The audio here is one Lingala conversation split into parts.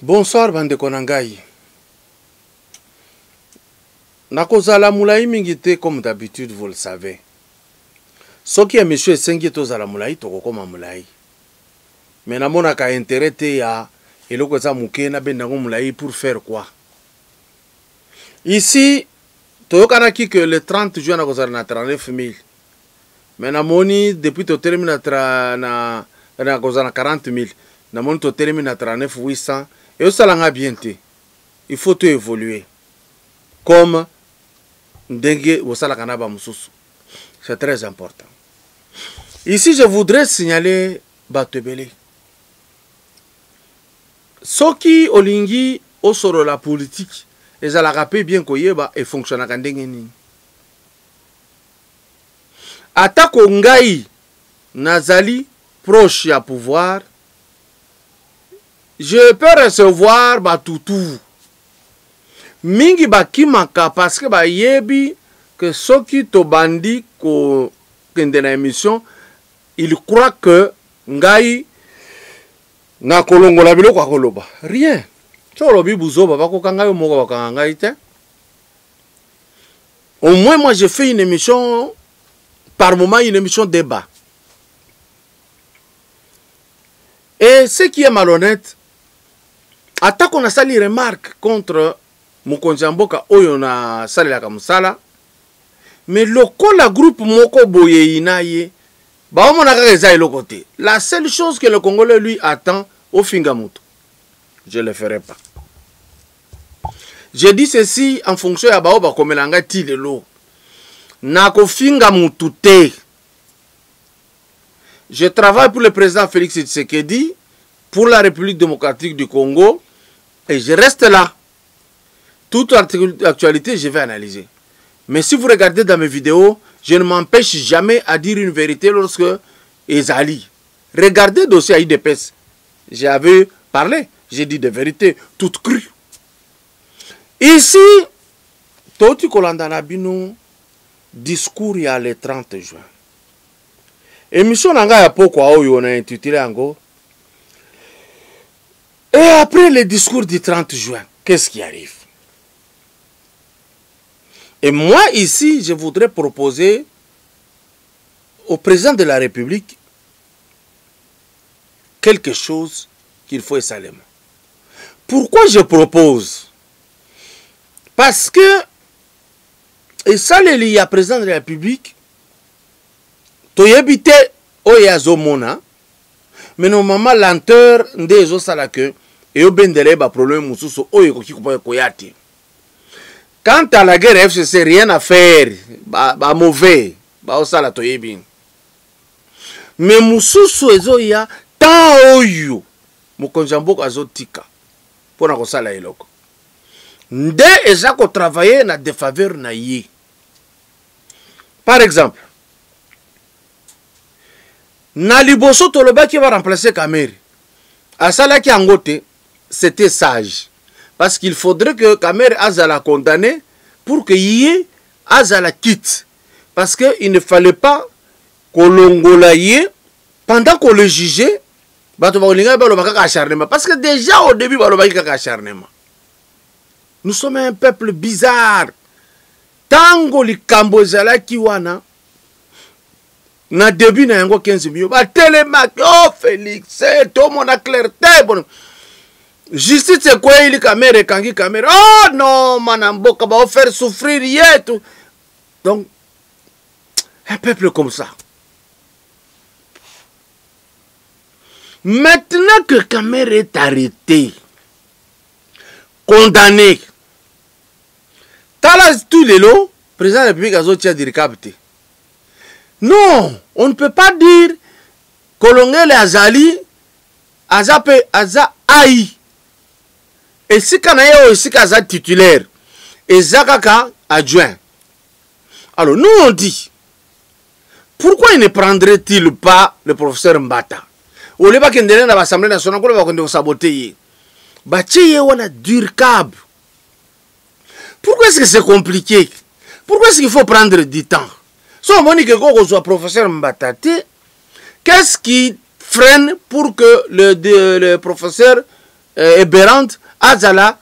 Bonsoir bandeko na ngai. Nakozala mulai mingi te comme d'habitude, vous le savez. Soki émission esengi tozala mulai tokokoma mulai. Mais namonaka intérêt te ya eloko za muke na bendango mulai pour faire quoi? Ici, toyokanaki que le 30 juin nakozala na 39 000. Mais namoni depuis to termine na nakozala na 40 000. Namoni to termine na 39 800. Et ça l'a bien été. Il faut tout évoluer. Comme Ndengue ou Salakanaba Moussous. C'est très important. Ici, je voudrais signaler Batebele. Soki Olingi Osoro la politique, et ça l'a rappelé bien koyeba et fonctionne à Kandengeni. Atako Ngai Nazali proche à pouvoir. Je peux recevoir Batoutou. Mingi bakimaka parce que ba yebi que soki to bandi ko kende na émission, il croit que ngai na kolongola biloko akoloba. Rien. So lobi buzoba bako kanga yo moko bakanga ngai te. Au moins moi je fais une émission par moment, une émission débat. Et ce qui est malhonnête, atta qu'on a sali remarque contre Mokonzi Mboka oyo na sali la kamusala, mais lokola groupe moko boye inaye, ba omona kaka eloko te. La seule chose que le Congolais lui attend au Fingamuto, je le ferai pas. Je dis ceci en fonction ya bao ba komelanga ti lelo. Na ko Fingamuto te. Je travaille pour le président Félix Tshisekedi, pour la République démocratique du Congo, et je reste là. Toute actualité, je vais analyser. Mais si vous regardez dans mes vidéos, je ne m'empêche jamais à dire une vérité lorsque Ezali. Regardez le dossier IDPS. J'avais parlé, j'ai dit des vérités toutes crues. Ici, Toti Kolandanabino, discours il y a le 30 juin. Émission Nanga ya Pokwa Oyo, on a intitulé Ango. Et après le discours du 30 juin, qu'est-ce qui arrive? Et moi, ici, je voudrais proposer au président de la République quelque chose qu'il faut salement. Pourquoi je propose? Parce que, et ça, il y a président de la République, tu habité au Yazomona, mais normalement, lenteur, ndezo salake, et au bendele, ba problème, moussou, au yoko koyati. Quant à la guerre FCC, rien à faire, ba mauvais, ba osala toyebi. Mais mususu ezo ya tant oyo, Mokonzi Mboka azotika, pour na kosala eloko. Nde eza ko travailler na défaveur na ye. Par exemple, na liboso toloba qui va remplacer Kamere. Asala ki angote, c'était sage. Parce qu'il faudrait que Kamere Azala condamné pour que Yé Azala quitte. Parce qu'il ne fallait pas qu'on l'ongolaye pendant qu'on le jugeait. Parce que déjà au début, nous sommes un peuple bizarre. Tango li Kambozala Kiwana, na début na yango 15 millions. Ba télémac, oh Félix, c'est tout mon clarté. Bon. Justice c'est quoi il caméra kangi caméra. Oh non, manamboka va faire souffrir tout. Donc un peuple comme ça. Maintenant que Kamere est arrêté, condamné, Talas tout les lots, président de la République a zotia diricapté. Non, on ne peut pas dire Kolongele Azali, Azape Aza Aïe. Et si Kanaye aussi Kaza titulaire, et Zakaka adjoint. Alors nous on dit, pourquoi il ne prendrait-il pas le professeur Mbata? Ou le bac dans l'Assemblée nationale, on va saboter. Bacheye on a dur câble. Pourquoi est-ce que c'est compliqué? Pourquoi est-ce qu'il faut prendre du temps? Si on dit que soit professeur Mbatate, qu'est-ce qui freine pour que le professeur Eberand azala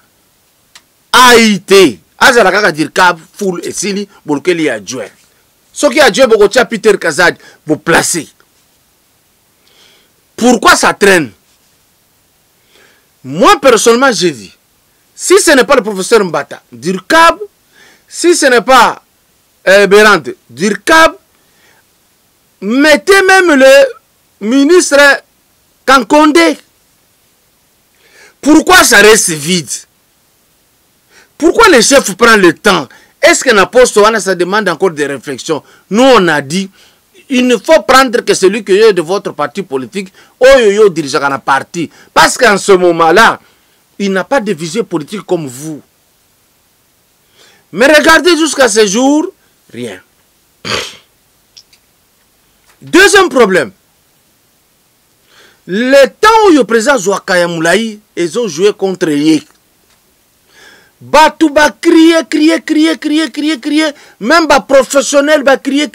AIT azala kaka DIRCAB full esili bolukeli ya adjoint soki adjoint bokotia Peter Kazadi vous placez. Pourquoi ça traîne? Moi personnellement j'ai dit, si ce n'est pas le professeur Mbata DIRCAB, si ce n'est pas Eberand DIRCAB, mettez même le ministre Kankonde. Pourquoi ça reste vide? Pourquoi les chefs prennent le temps? Est-ce qu'un poste, ça demande encore des réflexions? Nous, on a dit, il ne faut prendre que celui qui est de votre parti politique, ou dirigeant un parti. Parce qu'en ce moment-là, il n'a pas de vision politique comme vous. Mais regardez jusqu'à ce jour, rien. Deuxième problème. Le temps où le président Zouakaya Moulaï, ils ont joué contre Yek. Batou ba crier, même ba professionnel ba crier,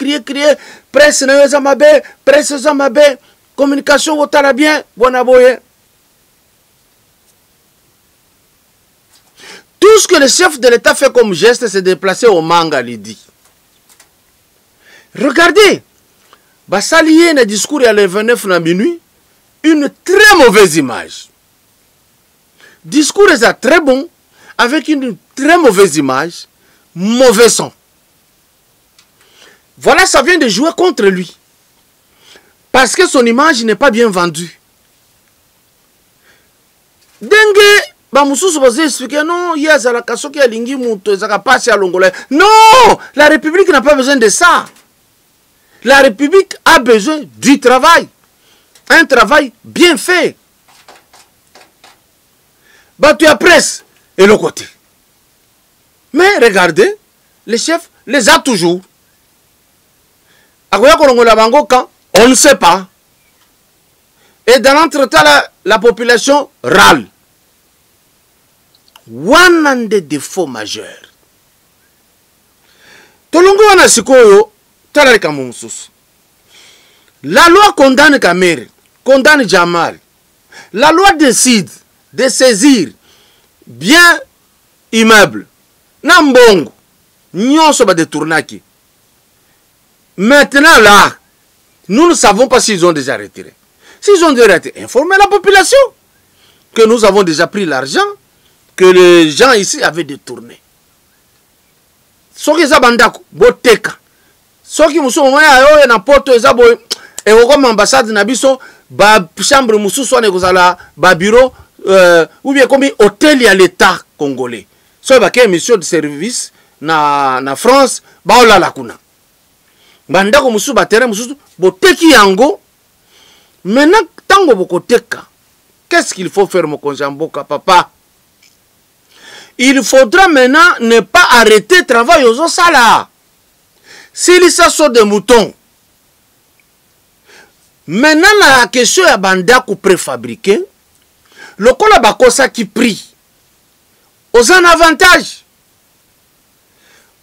presse na yozamabe, presse zamabe, communication wotala bien, bonaboye. Tout ce que le chef de l'État fait comme geste, c'est déplacer au Manga Lidi. Regardez, ba salier na discours à le 29 na minuit. Une très mauvaise image. Discours est très bon, avec une très mauvaise image, mauvais son. Voilà, ça vient de jouer contre lui. Parce que son image n'est pas bien vendue. Dengue, Bamoussous va expliquer, non, il y a la kasoki à lingi mouto, ça va passer à l'ongolais. Non, la République n'a pas besoin de ça. La République a besoin du travail. Un travail bien fait. Battu à presse et le côté. Mais regardez, les chefs les a toujours. On ne sait pas. Et dans l'entretemps, la population râle. Un des défauts majeurs. Tolongo wana sikoyo, talari kamususu. La loi condamne Kamere, condamne Jamal. La loi décide de saisir bien immeuble. Nambongo, nyonso ba détournaki. Maintenant là, nous ne savons pas s'ils ont déjà retiré. S'ils ont déjà retiré, informez la population que nous avons déjà pris l'argent que les gens ici avaient détourné. Soki za bandako, boteka. Soki musu moya yo na poto ezabo et comme ambassade na biso ba chambre mususu wana kozala ba bureau ou bien comme hôtel ya l'état congolais. So ba ke mission de service na France ba olala kuna. Bandako mususu ba terrain mususu boteki yango. Maintenant tango bokoteka. Qu'est-ce qu'il faut faire mon konjamboka papa? Il faudra maintenant ne pas arrêter travail aux osala. S'il s'assaut des moutons. Maintenant, la question est bandako préfabriqué. Le kola bakosa qui prie. Aux un avantage.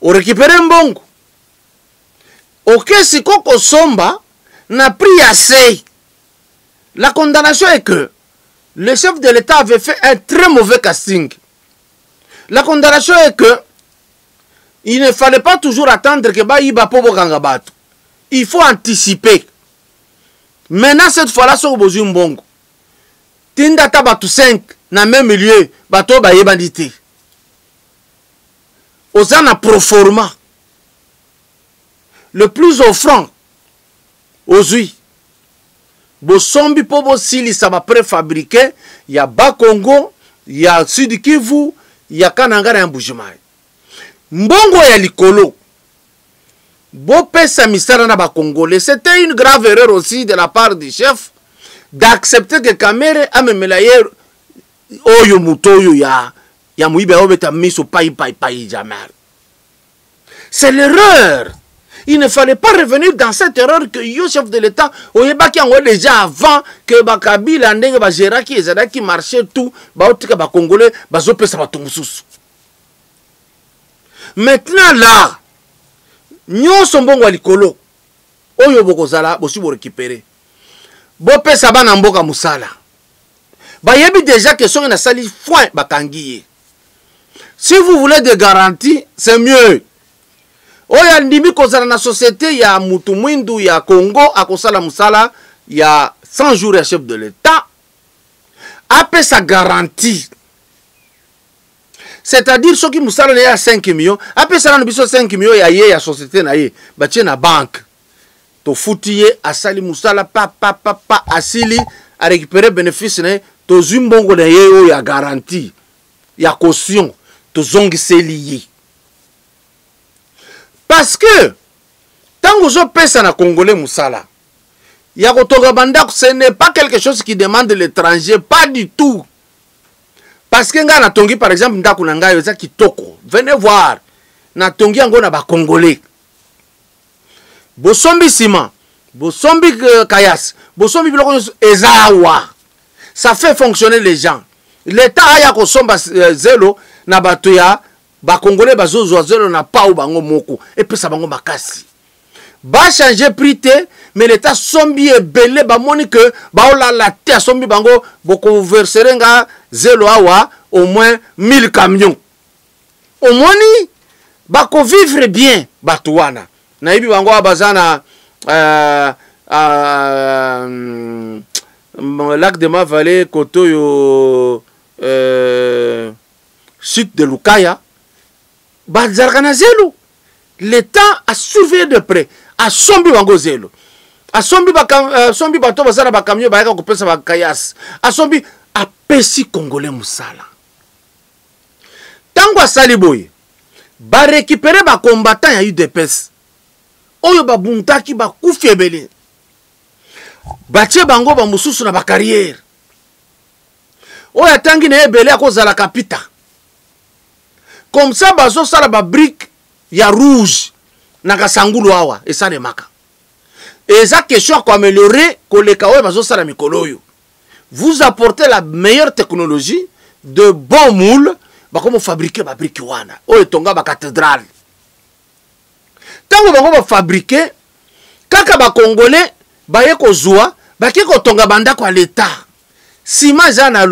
Au récupérer un bongo. Ok, si koko somba n'a pris assez. La condamnation est que le chef de l'État avait fait un très mauvais casting. La condamnation est que il ne fallait pas toujours attendre que Baïba Pobo Gangabato. Il faut anticiper. Maintenant, cette fois-là, c'est au besoin bongo. Tinda tabatu 5, na même milieu, bato baye bandité. Osana proforma. Le plus offrant, ozui. Bosombi Pobo Sili, ça va préfabriquer. Il y a Bas-Congo, il y a Sud Kivu, il y a Kanangara et Mboujimai. Mbongo ya likolo. Bopesa misara na ba Congolais. C'était une grave erreur aussi de la part du chef d'accepter que Kamere a memelaye oyo mutoyo ya muibe obeta miso pai jamar. C'est l'erreur. Il ne fallait pas revenir dans cette erreur que le chef de l'État oyebaki ango déjà avant que Bakabila ndenge ba Géraki ezadaki marché tout ba otika ba Congolais bazopesa ba tumususu. Maintenant là, nous sommes bons à l'icolo. Oyo bokozala, bosi bo récupérer. Bo pesa bana mboka musala. bayebi déjà que son na sali foin bakangi. Si vous voulez des garanties, c'est mieux. Oya ndimi kozala na société ya mutu mwindu ya Congo akosala musala ya 100 jours ya chef de l'État. Après sa garantie. C'est-à-dire ceux qui musala na ya 5 millions, après ça na biso 5 millions ya ye ya société na ye, batie na banque. To futiye asali musala pa asili a récupérer bénéfice na to zumbongo na ye o ya garantie, ya caution, to zongiseli ye. Parce que tant que je pèse na Congolais musala, ce n'est pas quelque chose qui demande l'étranger, pas du tout. Parce que nga na tongi par exemple ndaku na ngayo za kitoko. Venez voir. Na tongi yango na ba Congolais. Bosombi ciment, bosombi kayas, bosombi biloko ezawa. Ça fait fonctionner les gens. L'État aya ko somba zelo na bato ya ba Congolais bazozo zelo na pa ou bango moko et puis ça bango makasi. Ba changer prix te mais l'État sombi ebele ba moni que ba ola la te sombi bango boko verserenga zelo awa au moins 1000 camions. Au moni ba ko vivre bien batuana. Na ibi bango abazana lac de Mavale Kotoyo site de Lukaya bazarkana zelo. L'État a surveillé de près. A sombi bango zelo. A sombi bato bazana ba camion ba yaka kopesa ba kayas. A sombi a pesi Congolais musala. Tango asali boye ba récupérer ba combattant ya UDPS. Oyo ba buntaki ba kufi ebele. Batie bango ba mususu na ba carrière. Oyo tangi na ebele akozala kapita. Comme ça bazo sala ba brique ya rouge na kasangulu awa esale maka. Et ça question pour améliorer koleka oyo bazo sala mikolo yo. Vous apportez la meilleure technologie de bons moules ba comme fabriquer ba brique wana. Oyo tonga ba cathédrale. Tango ba fabriquer kaka ba congolais ba ye ko zua ba ke ko tonga banda kwa l'État. Sima jana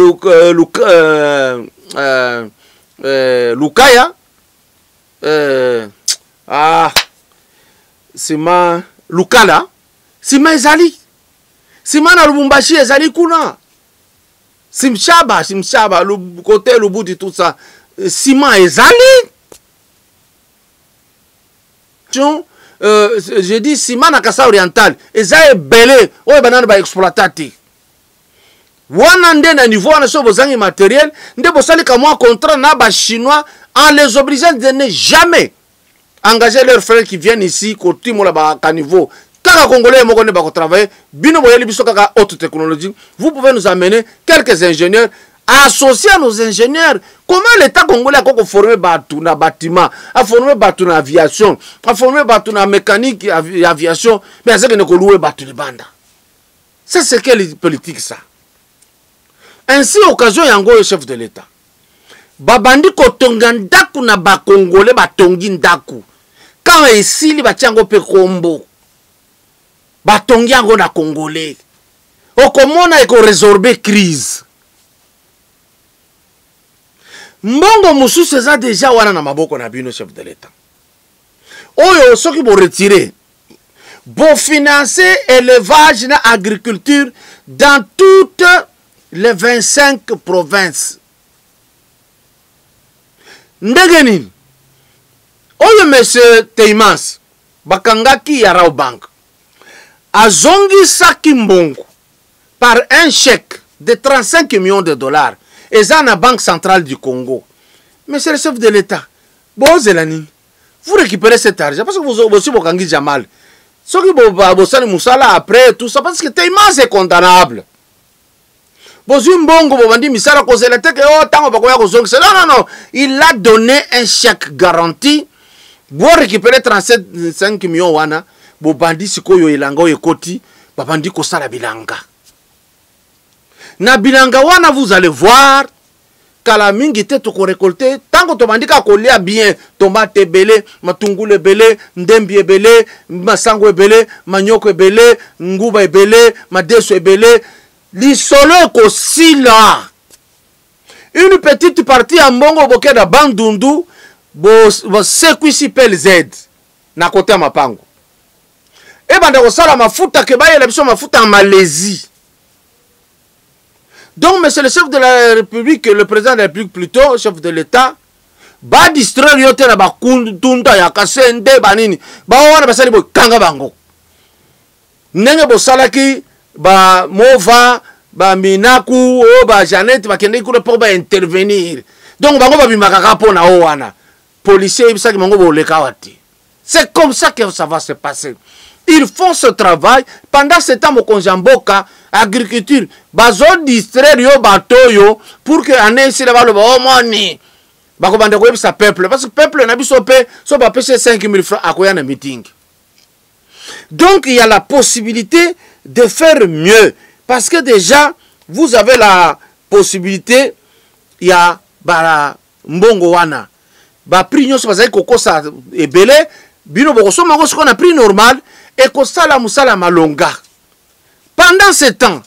Lukaya sima Lukala sima ezali sima na Lubumbashi ezali kuna simshaba le côté le bout de tout ça sima ezali je dis sima na Kasa Oriental ezali belé oyo banana ba exploiter wana nde na niveau na so bozangi matériel nde bosali ka moi contrat na ba chinois en les obligeant de ne jamais engager leurs frères qui viennent ici côté mo la ba ka niveau kaka congolais moko ne ba ko travailler bino boyeli biso kaka haute technologie. Vous pouvez nous amener quelques ingénieurs associés à nos ingénieurs. Comment l'État congolais a formé batu na bâtiment, a formé batu na aviation, a formé batu na mécanique aviation, mais c'est que ne ko louer batu de banda. Ça c'est quelle politique ça? Ainsi, occasion yango le chef de l'État. Babandi kotonga ndaku na ba Congolais batongi ndaku. Quand esili batiango pe kombo. Batongi yango na Congolais. Okomona eko résorber crise. Mbongo mususu eza déjà wana na maboko na bino chef de l'État. Oyo soki bo retirer. Bo financer élevage na agriculture dans toutes les 25 provinces. Ndegeni. Oyo monsieur Teimans bakangaki ya Rao Bank. Azongi saki mbongo par un chèque de 35 millions de dollars. Et ça la Banque centrale du Congo. Monsieur le chef de l'État, bon zelani, vous récupérez cet argent parce que vous aussi bokangi Jamal. Ce qui vous musala après tout ça parce que Teimans c'est condamnable. Non, il a donné un chèque garanti pour récupérer 35 millions wana. Bo bandi sikoyo ilanga yekoti, babandi kosala bilanga. Na bilanga wana vous allez voir kala mingi te to ko récolter tango to bandika kolia bien tomate belé, matungulu belé, ndembi belé, masango belé, manyoko belé, nguba belé, madeso belé. L'isolo ekosila. Une petite partie ya mbongo boke na bandundu bo sekwisi PLZ na kote ya mapango. E banda kosala mafuta ke bayela biso mafuta en Malaisie. Donc, monsieur le chef de la République, le président de la République plutôt, chef de l'État, ba distraire yote na bakunda ya kasende banini. Ba wana basali bo kanga bango. Ndenge bo salaki ba Mova, ba Minaku, o ba Janet ba kende kule pour ba intervenir. Donc bango ba bimaka po na o wana. Policier ibisaki bango bo leka wati. C'est comme ça que ça va se passer. Ils font ce travail pendant ce temps au Konjamboka agriculture bazo distraire yo bato yo pour que année ici là-bas le moni bako bande ko sa peuple parce que peuple na biso pe so ba pêcher 5000 francs akoya na meeting. Donc il y a la possibilité de faire mieux parce que déjà vous avez la possibilité il y a bara mbongo wana ba prix nyonso bazali kokosa ebele bino boko so mango ko na prix normal et ko sala musala malonga. Pendant ce temps,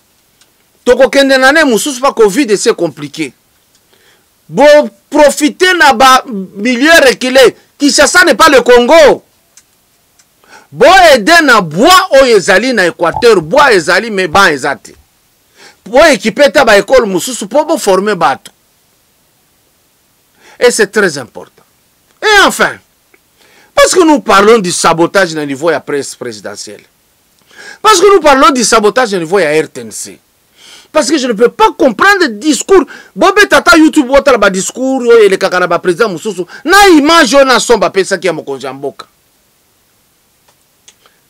toko kende nane mususu pa Covid et c'est compliqué. Bon, profiter na ba milieu reculé. Kinshasa n'est pas le Congo. Bon, aider na bois o ezali na Équateur, bois ezali mais ban ezate. Bon, équiper ta ba école mususu pour former bateau. Et c'est très important. Et enfin, parce que nous parlons du sabotage au niveau de la presse présidentielle. Parce que nous parlons du sabotage au niveau de la RTNC. Parce que je ne peux pas comprendre le discours. Bobé tata YouTube wotala ba discours et le kakana ba président mususu. Na image na somba pesa ki ya mokonzi mboka.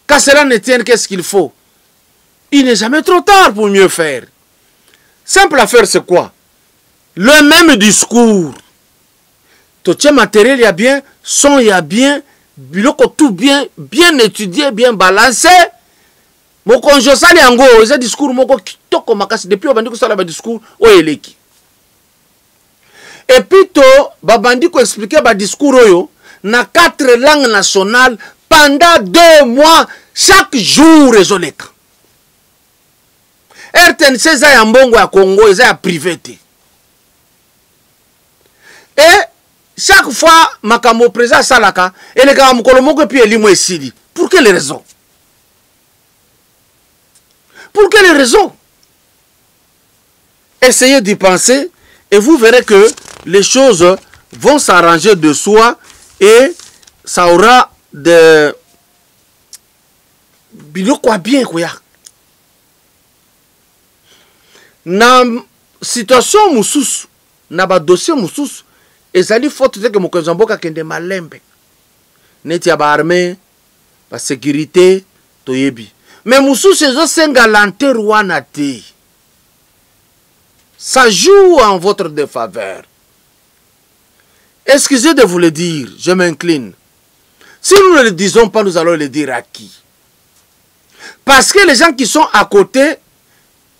Quand cela ne tient, qu'est-ce qu'il faut? Il n'est jamais trop tard pour mieux faire. Simple affaire, c'est quoi? Le même discours. Tout matériel, il y a bien, son, il y a bien, biloko tout bien, bien étudié, bien balancé. Mon conjoint sali ango, ce discours moko kitoko makasi depuis babandi ko sala ba discours o eleki. Et puis to babandi ko expliquer ba discours oyo na 4 langues nationales pendant 2 mois chaque jour ezoleka. RTNC za ya mbongo ya Congo eza ya privé te. Et chaque fois makambo président salaka eleka mukolo moko puis elimo esili. Pour quelle raison? Pour quelle raison? Essayez d'y penser et vous verrez que les choses vont s'arranger de soi et ça aura de biloko bien quoi. Na situation mususu na ba dossier mususu ezali faute de que mokonzi mboka kende malembe neti ya ba armée ba sécurité toyebi. Mais mususu ezo senga lanter wana te. Ça joue en votre défaveur. Excusez de vous le dire, je m'incline. Si nous ne le disons pas, nous allons le dire à qui? Parce que les gens qui sont à côté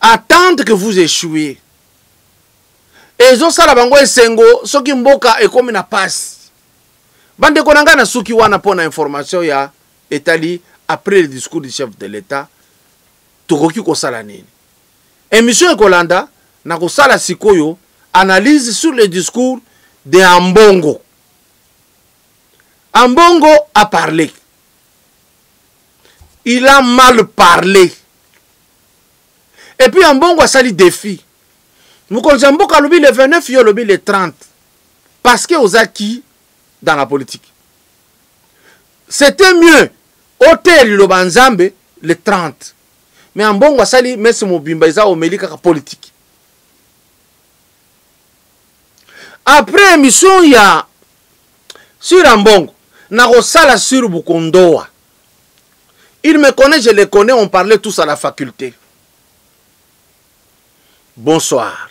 attendent que vous échouiez. Et ils ont ça la bango esengo, soki mboka e comme na passe. Bande konanga na suki wana pona information ya etali après le discours du chef de l'État, tokoki kosala nini. Émission Ekolanda na kosala sikoyo analyse sur le discours de Ambongo. Ambongo a parlé. Il a mal parlé. Et puis Ambongo a sali défi. Mokonzi mboka lobi le 29, yo lobi le 30. Parce que aux acquis dans la politique. C'était mieux hôtel le Banzambe le 30. Mais Ambongo a sali messe mobimba isa omeli kaka politique. Après émission il y a sur Ambongo na kosala sur Bukondoa. Il me connaît, je le connais, on parlait tous à la faculté. Bonsoir.